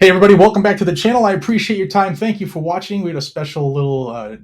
Hey everybody, welcome back to the channel. I appreciate your time. Thank you for watching. We had a special little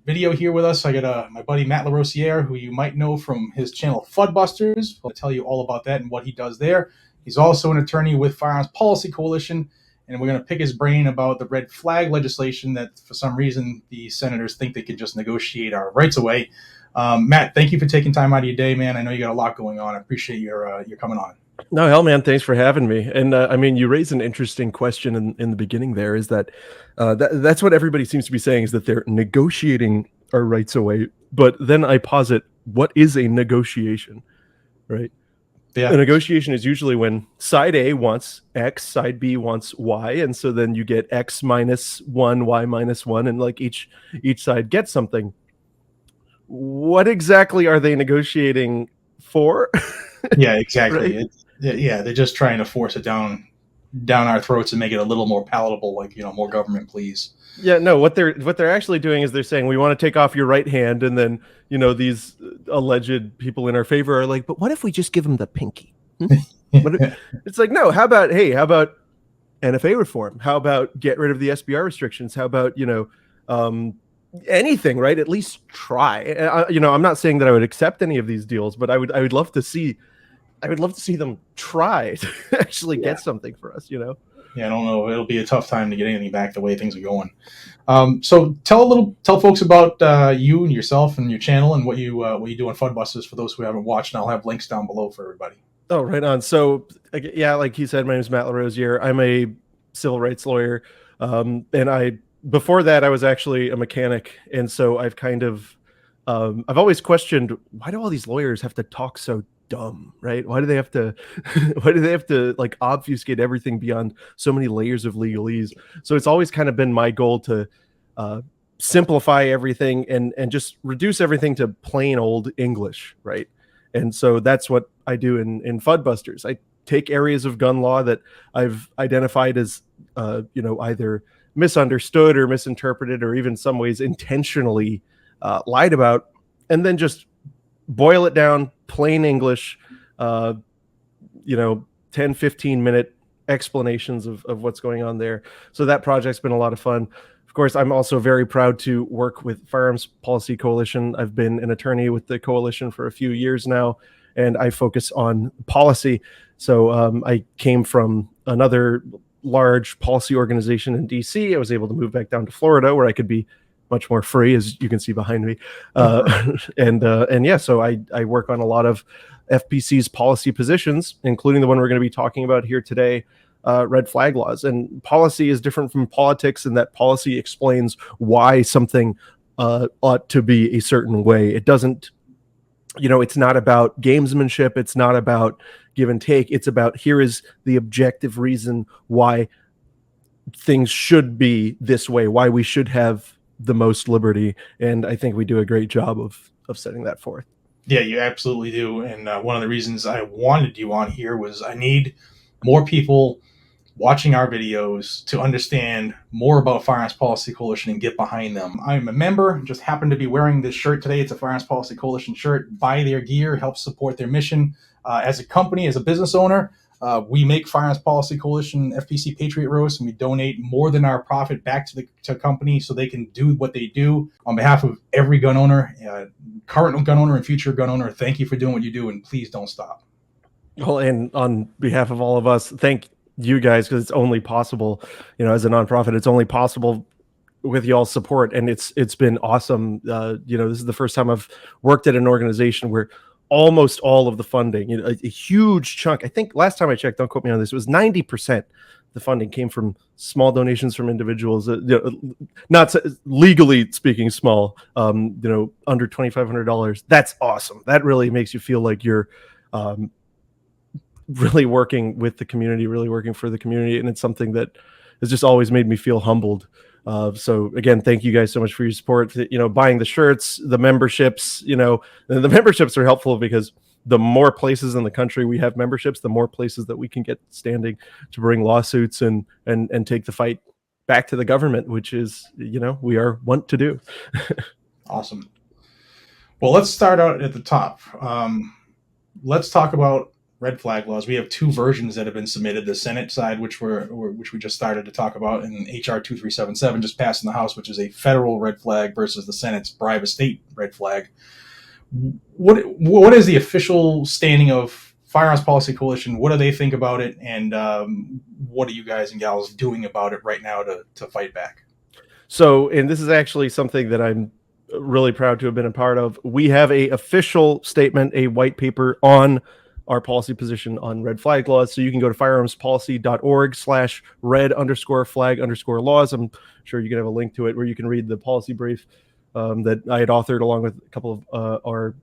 video here with us. I got my buddy Matt LaRosiere, who you might know from his channel Fudbusters. I'll tell you all about that and what he does there. He's also an attorney with Firearms Policy Coalition, and we're going to pick his brain about the red flag legislation that for some reason the senators think they can just negotiate our rights away. Matt, thank you for taking time out of your day, man. I know you got a lot going on. I appreciate your coming on. No, hell, man, thanks for having me. And I mean, you raised an interesting question in the beginning there, is that, that's what everybody seems to be saying, is that they're negotiating our rights away. But then I posit, what is a negotiation, right? Yeah. A negotiation is usually when side A wants X, side B wants Y, and so then you get X minus 1, Y minus 1, and like each side gets something. What exactly are they negotiating for? Yeah, exactly. Right? Yeah, they're just trying to force it down our throats and make it a little more palatable, like, more government, please. Yeah, no, what they're actually doing is they're saying, we want to take off your right hand, and then these alleged people in our favor are like, but what if we just give them the pinky? It's like, no, how about NFA reform? How about get rid of the SBR restrictions? How about anything, right? At least try. I'm not saying that I would accept any of these deals, but I would love to see them try to actually get something for us, Yeah, I don't know. It'll be a tough time to get anything back the way things are going. So tell folks about you and yourself and your channel and what you do on Fudbusters for those who haven't watched. And I'll have links down below for everybody. Oh, right on. So yeah, like he said, my name is Matt LaRosiere. I'm a civil rights lawyer, and before that I was actually a mechanic, and so I've kind of I've always questioned, why do all these lawyers have to talk so dumb, right? Why do they have to like obfuscate everything beyond so many layers of legalese? So it's always kind of been my goal to simplify everything and just reduce everything to plain old English, right? And so that's what I do in Fudbusters. I take areas of gun law that I've identified as either misunderstood or misinterpreted, or even some ways intentionally lied about, and then just boil it down plain English, 10-15 minute explanations of what's going on there. So that project's been a lot of fun. Of course, I'm also very proud to work with Firearms Policy Coalition. I've been an attorney with the coalition for a few years now, and I focus on policy. So I came from another large policy organization in DC. I was able to move back down to Florida, where I could be much more free, as you can see behind me. And yeah, so I work on a lot of FPCs policy positions, including the one we're going to be talking about here today, red flag laws. And policy is different from politics in that policy explains why something ought to be a certain way. It doesn't, it's not about gamesmanship. It's not about give and take. It's about, here is the objective reason why things should be this way, why we should have the most liberty. And I think we do a great job of setting that forth. Yeah, you absolutely do. And one of the reasons I wanted you on here was I need more people watching our videos to understand more about Firearms Policy Coalition and get behind them. I'm a member, just happened to be wearing this shirt today. It's a Firearms Policy Coalition shirt. Buy their gear, help support their mission. As a company, as a business owner, we make Firearms Policy Coalition FPC Patriot Roast, and we donate more than our profit back to the company so they can do what they do. On behalf of every gun owner, current gun owner and future gun owner, thank you for doing what you do, and please don't stop. Well, and on behalf of all of us, thank you guys, because it's only possible, as a nonprofit, it's only possible with y'all's support, and it's been awesome. This is the first time I've worked at an organization where almost all of the funding, a huge chunk, I think last time I checked, don't quote me on this, it was 90% the funding came from small donations from individuals, not legally speaking small, under $2,500. That's awesome. That really makes you feel like you're really working with the community, really working for the community. And it's something that has just always made me feel humbled. So again, thank you guys so much for your support, buying the shirts, the memberships, and the memberships are helpful because the more places in the country we have memberships, the more places that we can get standing to bring lawsuits and take the fight back to the government, which is, we are want to do. Awesome. Well, let's start out at the top. Let's talk about red flag laws, we have two versions that have been submitted. The Senate side, which we just started to talk about, and HR 2377 just passed in the House, which is a federal red flag versus the Senate's bribe a state red flag. What is the official standing of Firearms Policy Coalition? What do they think about it, and what are you guys and gals doing about it right now to fight back? So, and this is actually something that I'm really proud to have been a part of. We have a official statement, a white paper on our policy position on red flag laws. So you can go to firearmspolicy.org/red_flag_laws. I'm sure you can have a link to it where you can read the policy brief that I had authored along with a couple of our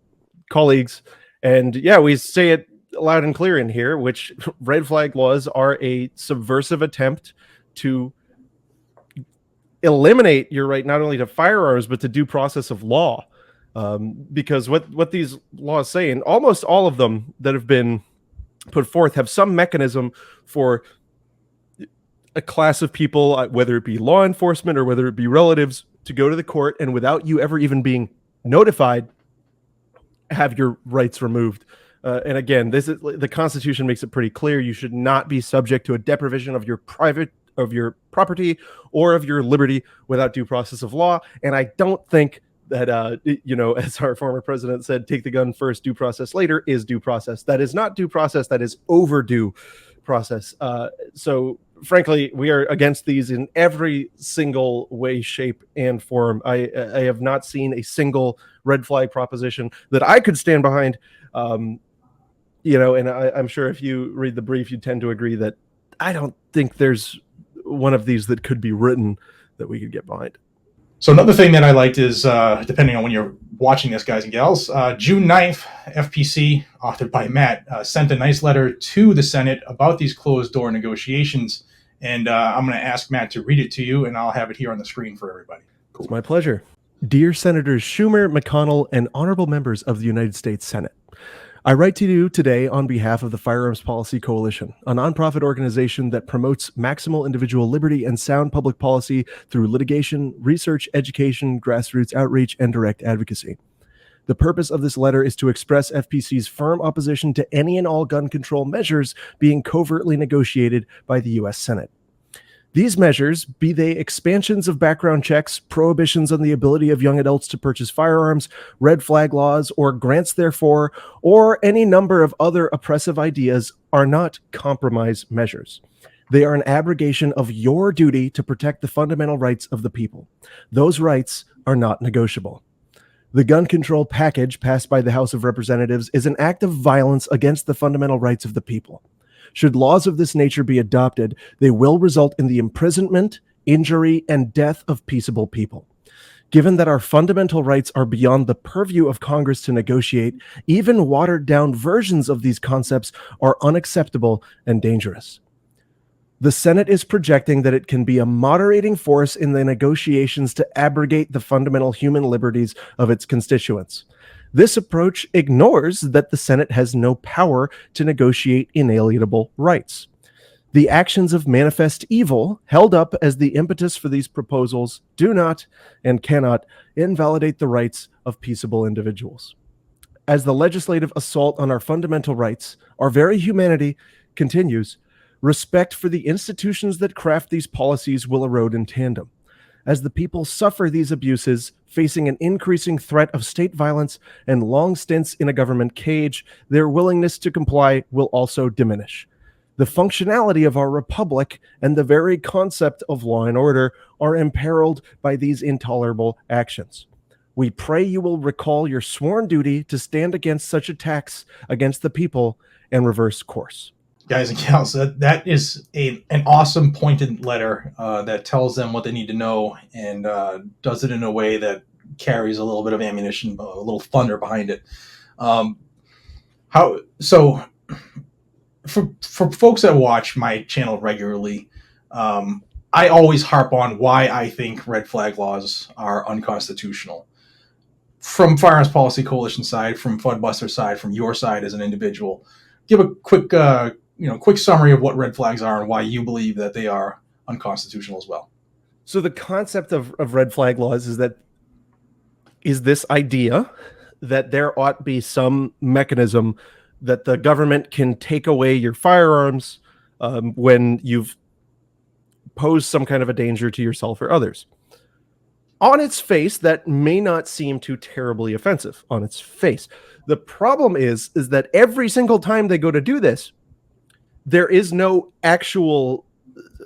colleagues. And yeah, we say it loud and clear in here, which red flag laws are a subversive attempt to eliminate your right not only to firearms but to due process of law, because what these laws say, and almost all of them that have been put forth, have some mechanism for a class of people, whether it be law enforcement or whether it be relatives, to go to the court and without you ever even being notified, have your rights removed. And again, this is, the Constitution makes it pretty clear you should not be subject to a deprivation of your property or of your liberty without due process of law. And I don't think that, as our former president said, take the gun first, due process later is due process. That is not due process. That is overdue process. So frankly, we are against these in every single way, shape, and form. I have not seen a single red flag proposition that I could stand behind. And I'm sure if you read the brief, you tend to agree that I don't think there's one of these that could be written that we could get behind. So another thing that I liked is, depending on when you're watching this, guys and gals, June 9th, FPC, authored by Matt, sent a nice letter to the Senate about these closed-door negotiations. And I'm going to ask Matt to read it to you, and I'll have it here on the screen for everybody. Cool. It's my pleasure. Dear Senators Schumer, McConnell, and honorable members of the United States Senate, I write to you today on behalf of the Firearms Policy Coalition, a nonprofit organization that promotes maximal individual liberty and sound public policy through litigation, research, education, grassroots outreach, and direct advocacy. The purpose of this letter is to express FPC's firm opposition to any and all gun control measures being covertly negotiated by the U.S. Senate. These measures, be they expansions of background checks, prohibitions on the ability of young adults to purchase firearms, red flag laws, or grants therefor, or any number of other oppressive ideas, are not compromise measures. They are an abrogation of your duty to protect the fundamental rights of the people. Those rights are not negotiable. The gun control package passed by the House of Representatives is an act of violence against the fundamental rights of the people. Should laws of this nature be adopted, they will result in the imprisonment, injury, and death of peaceable people. Given that our fundamental rights are beyond the purview of Congress to negotiate, even watered-down versions of these concepts are unacceptable and dangerous. The Senate is projecting that it can be a moderating force in the negotiations to abrogate the fundamental human liberties of its constituents. This approach ignores that the Senate has no power to negotiate inalienable rights. The actions of manifest evil, held up as the impetus for these proposals, do not and cannot invalidate the rights of peaceable individuals. As the legislative assault on our fundamental rights, our very humanity, continues, respect for the institutions that craft these policies will erode in tandem. As the people suffer these abuses, facing an increasing threat of state violence and long stints in a government cage, their willingness to comply will also diminish. The functionality of our republic and the very concept of law and order are imperiled by these intolerable actions. We pray you will recall your sworn duty to stand against such attacks against the people and reverse course. Guys and gals, that is an awesome pointed letter that tells them what they need to know, and does it in a way that carries a little bit of ammunition, a little thunder behind it. For folks that watch my channel regularly, I always harp on why I think red flag laws are unconstitutional. From Firearms Policy Coalition side, from Fudbuster side, from your side as an individual, give a quick summary of what red flags are and why you believe that they are unconstitutional as well. So the concept of red flag laws is this idea that there ought to be some mechanism that the government can take away your firearms when you've posed some kind of a danger to yourself or others. On its face, that may not seem too terribly offensive on its face. The problem is that every single time they go to do this, there is no actual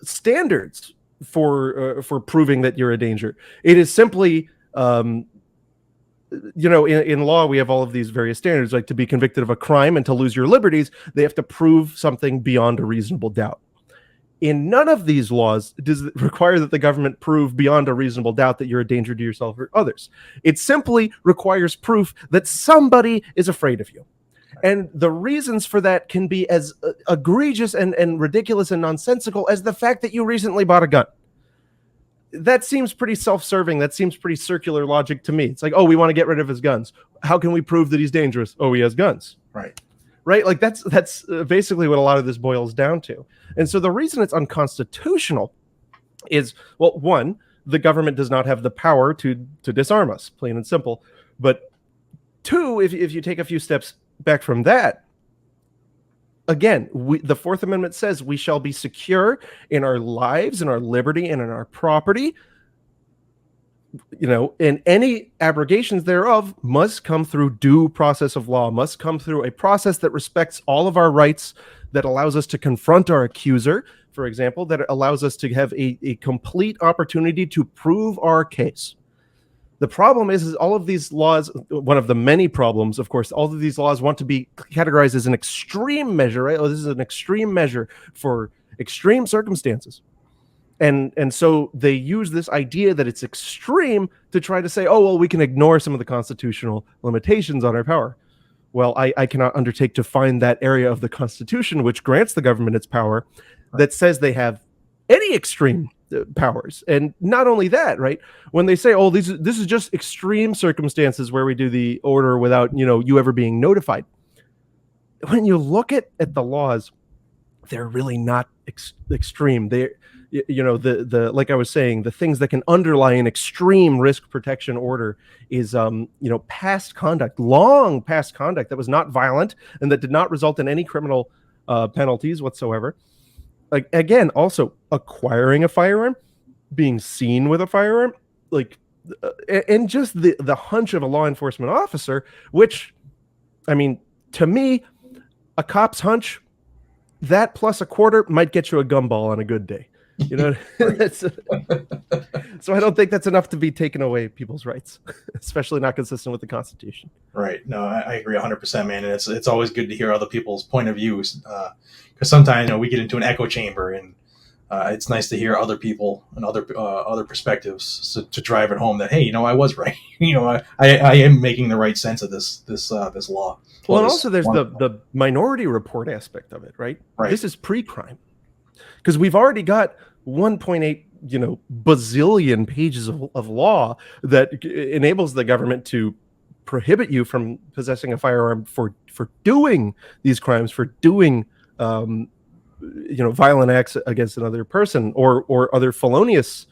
standards for proving that you're a danger. It is simply, in law, we have all of these various standards, like to be convicted of a crime and to lose your liberties, they have to prove something beyond a reasonable doubt. In none of these laws does it require that the government prove beyond a reasonable doubt that you're a danger to yourself or others. It simply requires proof that somebody is afraid of you. And the reasons for that can be as egregious and ridiculous and nonsensical as the fact that you recently bought a gun. That seems pretty self-serving. That seems pretty circular logic to me. It's like, oh, we want to get rid of his guns. How can we prove that he's dangerous? Oh, he has guns. Right? Like that's basically what a lot of this boils down to. And so the reason it's unconstitutional is, well, one, the government does not have the power to disarm us, plain and simple. But two, if you take a few steps back from that, again, the Fourth Amendment says we shall be secure in our lives, in our liberty, and in our property. And any abrogations thereof must come through due process of law, must come through a process that respects all of our rights, that allows us to confront our accuser, for example, that allows us to have a complete opportunity to prove our case. The problem is all of these laws, one of the many problems, of course, all of these laws want to be categorized as an extreme measure, right? Oh, this is an extreme measure for extreme circumstances. And so they use this idea that it's extreme to try to say, oh, well, we can ignore some of the constitutional limitations on our power. Well, I cannot undertake to find that area of the Constitution which grants the government its power that says they have any extreme powers. And not only that, right? When they say, oh, this is just extreme circumstances where we do the order without, you ever being notified. When you look at the laws, they're really not extreme. They're, the like I was saying, the things that can underlie an extreme risk protection order is, past conduct, long past conduct that was not violent and that did not result in any criminal penalties whatsoever. Like, again, also acquiring a firearm, being seen with a firearm, and just the hunch of a law enforcement officer, which, I mean, to me, a cop's hunch, that plus a quarter might get you a gumball on a good day. So I don't think that's enough to be taking away people's rights, especially not consistent with the Constitution. Right. No, I agree 100%, man. And it's always good to hear other people's point of views, because sometimes we get into an echo chamber, and it's nice to hear other people and other perspectives to drive it home that, hey, I was right. I am making the right sense of this law. Well, and also there's the minority report aspect of it, right? This is pre-crime. Because we've already got 1.8, bazillion pages of law that enables the government to prohibit you from possessing a firearm for doing these crimes, for doing, violent acts against another person or other felonious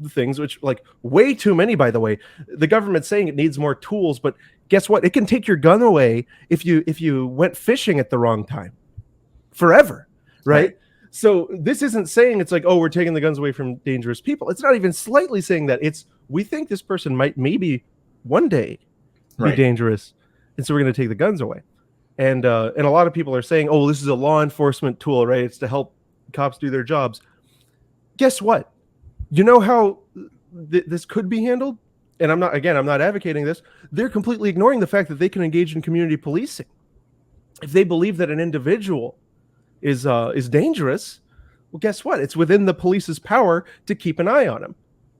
things, which, like, way too many, by the way. The government's saying it needs more tools, but guess what? It can take your gun away if you went fishing at the wrong time forever, right? So this isn't saying it's like, oh, we're taking the guns away from dangerous people. It's not even slightly saying that. It's, we think this person might maybe one day be dangerous, and so we're going to take the guns away. And a lot of people are saying, oh, this is a law enforcement tool, right? It's to help cops do their jobs. Guess what? You know how this could be handled? And I'm not advocating this. They're completely ignoring the fact that they can engage in community policing. If they believe that an individual is dangerous, well, guess what? It's within the police's power to keep an eye on him,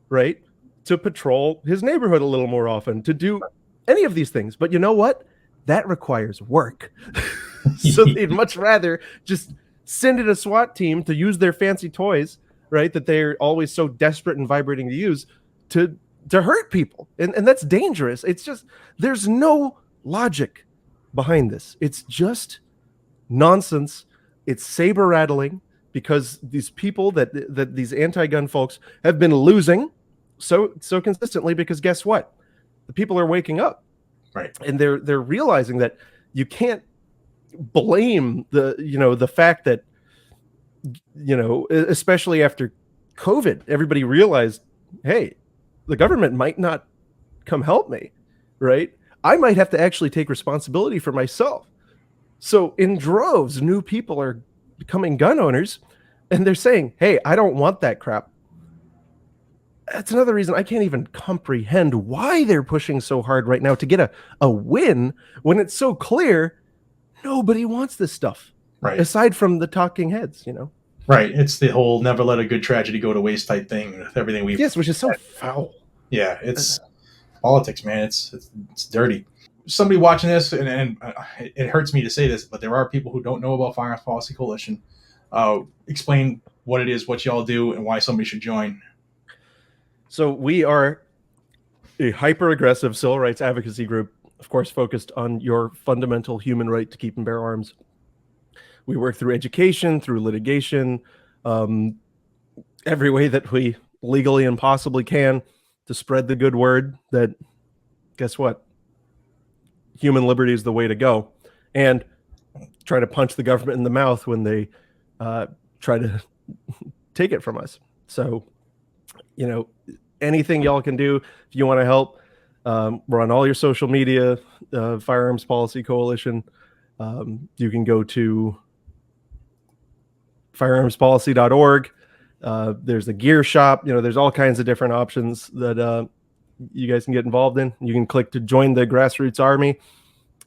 right? To patrol his neighborhood a little more often, to do any of these things. But you know what? That requires work. So they'd much rather just send in a SWAT team to use their fancy toys, right? That they're always so desperate and vibrating to use to hurt people. And that's dangerous. It's just, there's no logic behind this. It's just nonsense. It's saber rattling, because these people that these anti-gun folks have been losing so consistently, because guess what? The people are waking up. Right. And they're realizing that you can't blame the fact that, especially after COVID, everybody realized, hey, the government might not come help me, right? I might have to actually take responsibility for myself. So in droves, new people are becoming gun owners, and they're saying, hey, I don't want that crap. That's another reason I can't even comprehend why they're pushing so hard right now to get a win when it's so clear nobody wants this stuff. Right. Aside from the talking heads, Right. It's the whole never let a good tragedy go to waste type thing with everything we've. Yes, which is so foul. Yeah, it's politics, man. It's dirty. Somebody watching this, and it hurts me to say this, but there are people who don't know about Firearms Policy Coalition. Explain what it is, what y'all do, and why somebody should join. So we are a hyper-aggressive civil rights advocacy group, of course, focused on your fundamental human right to keep and bear arms. We work through education, through litigation, every way that we legally and possibly can to spread the good word that, guess what? Human liberty is the way to go. And try to punch the government in the mouth when they try to take it from us. So, anything y'all can do if you want to help. We're on all your social media, Firearms Policy Coalition. You can go to firearmspolicy.org. There's a gear shop. There's all kinds of different options that you guys can get involved in. You can click to join the grassroots army,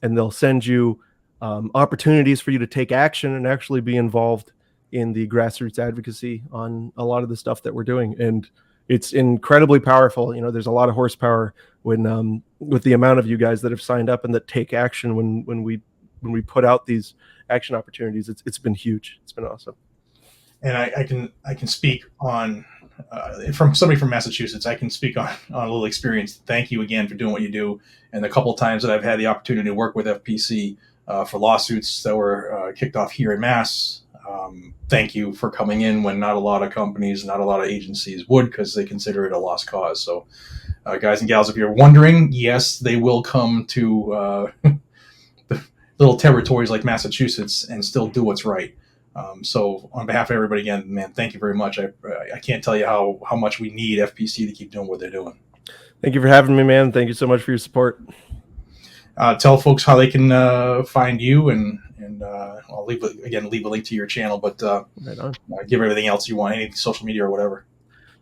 and they'll send you opportunities for you to take action and actually be involved in the grassroots advocacy on a lot of the stuff that we're doing. And it's incredibly powerful. There's a lot of horsepower when with the amount of you guys that have signed up and that take action when we put out these action opportunities. It's been huge. It's been awesome. And I can speak on from somebody from Massachusetts. I can speak on a little experience. Thank you again for doing what you do. And the couple of times that I've had the opportunity to work with FPC for lawsuits that were kicked off here in Mass. Thank you for coming in when not a lot of companies, not a lot of agencies would, because they consider it a lost cause. So, guys and gals, if you're wondering, yes, they will come to the little territories like Massachusetts and still do what's right. So on behalf of everybody, again, man, thank you very much. I can't tell you how much we need FPC to keep doing what they're doing. Thank you for having me, man. Thank you so much for your support. Tell folks how they can find you, and I'll leave a link to your channel, but right on. Give everything else you want, any social media or whatever.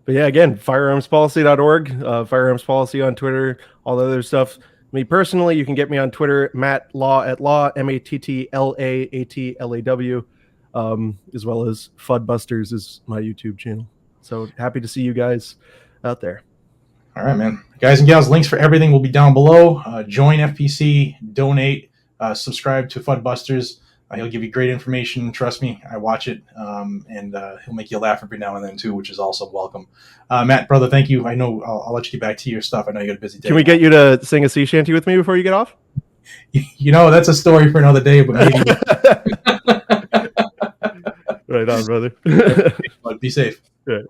But yeah, again, firearmspolicy.org, Firearms Policy on Twitter, all the other stuff. Me personally, you can get me on Twitter, Matt Law at Law, MATTLAATLAW. As well as Fudbusters is my YouTube channel. So happy to see you guys out there. All right, man. Guys and gals, links for everything will be down below. Join FPC, donate, subscribe to Fudbusters. He'll give you great information. Trust me, I watch it, and he'll make you laugh every now and then too, which is also welcome. Matt, brother, thank you. I know I'll let you get back to your stuff. I know you got a busy day. Can we get you to sing a sea shanty with me before you get off? That's a story for another day, but maybe. Right on, brother. But be safe. Right.